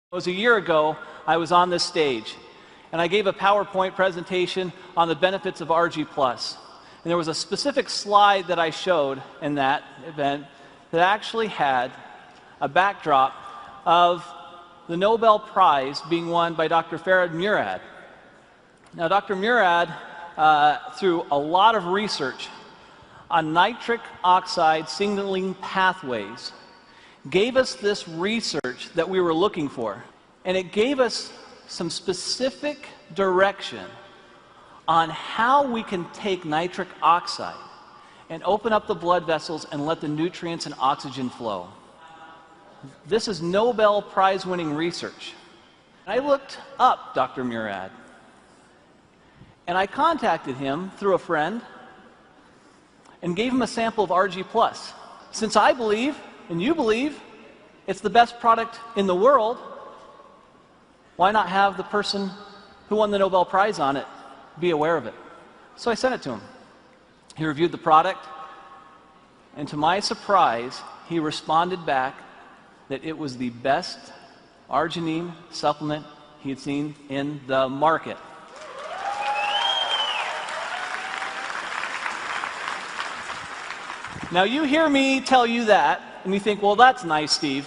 It was a year ago, I was on this stage, and I gave a PowerPoint presentation on the benefits of ARGI+. And there was a specific slide that I showed in that event that actually had a backdrop of the Nobel Prize being won by Dr. Murad. Now, Dr. Murad, through a lot of research on nitric oxide signaling pathways, gave us this research that we were looking for. And it gave us some specific direction on how we can take nitric oxide and open up the blood vessels and let the nutrients and oxygen flow. This is Nobel Prize-winning research. I looked up Dr. Murad, and I contacted him through a friend and gave him a sample of ARGI+. Since I believe, and you believe, it's the best product in the world, why not have the person who won the Nobel Prize on it be aware of it? So I sent it to him. He reviewed the product, and to my surprise, he responded back that it was the best arginine supplement he had seen in the market. Now, you hear me tell you that, and you think, well, that's nice, Steve,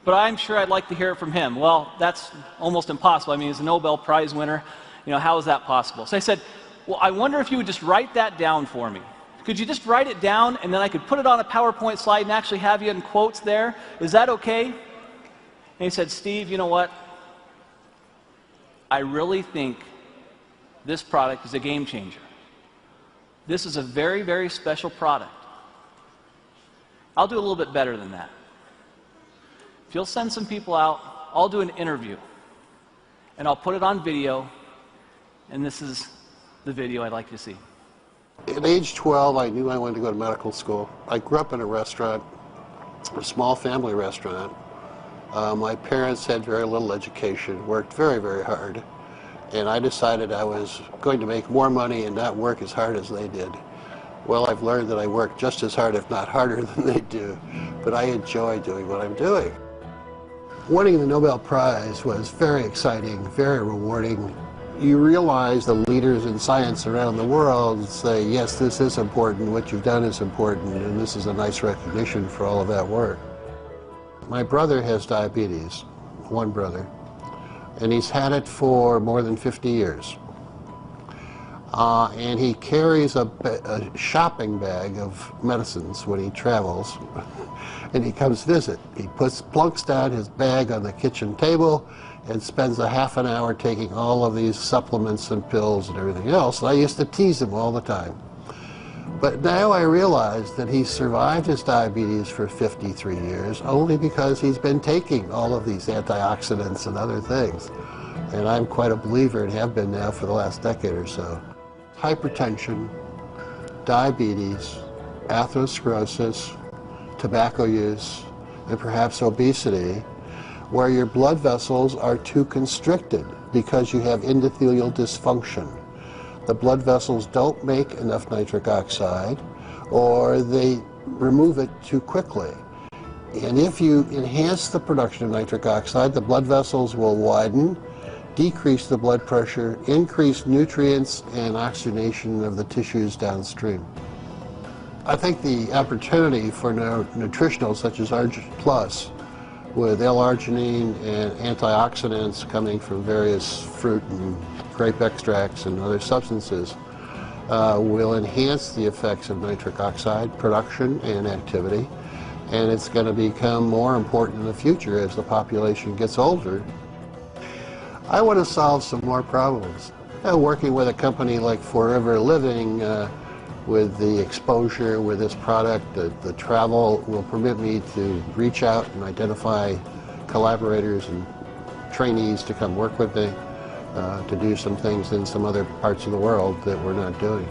but I'm sure I'd like to hear it from him. Well, that's almost impossible. I mean, he's a Nobel Prize winner. You know, how is that possible? So I said, well, I wonder if you would just write that down for me. Could you just write it down, and then I could put it on a PowerPoint slide and actually have you in quotes there? Is that okay? And he said, Steve, you know what? I really think this product is a game changer. This is a very, very special product. I'll do a little bit better than that. If you'll send some people out, I'll do an interview, and I'll put it on video, and this is the video I'd like you to see. At age 12, I knew I wanted to go to medical school. I grew up in a restaurant, a small family restaurant. My parents had very little education, worked very, very hard, and I decided I was going to make more money and not work as hard as they did. Well, I've learned that I work just as hard, if not harder, than they do, but I enjoy doing what I'm doing. Winning the Nobel Prize was very exciting, very rewarding. You realize the leaders in science around the world say, yes, this is important, what you've done is important, and this is a nice recognition for all of that work. My brother has diabetes, one brother, and he's had it for more than 50 years. And he carries a shopping bag of medicines when he travels, and he comes visit. He plunks down his bag on the kitchen table and spends a half an hour taking all of these supplements and pills and everything else. And I used to tease him all the time. But now I realize that he's survived his diabetes for 53 years only because he's been taking all of these antioxidants and other things. And I'm quite a believer and have been now for the last decade or so. Hypertension, diabetes, atherosclerosis, tobacco use, and perhaps obesity, where your blood vessels are too constricted because you have endothelial dysfunction. The blood vessels don't make enough nitric oxide, or they remove it too quickly. And if you enhance the production of nitric oxide, the blood vessels will widen, decrease the blood pressure, increase nutrients and oxygenation of the tissues downstream. I think the opportunity for nutritionals such as ARGI+, with L-arginin and antioxidants coming from various fruit and grape extracts and other substances, will enhance the effects of nitric oxide production and activity, and it's going to become more important in the future as the population gets older. I want to solve some more problems. Working with a company like Forever Living, with the exposure with this product, the travel will permit me to reach out and identify collaborators and trainees to come work with me, to do some things in some other parts of the world that we're not doing.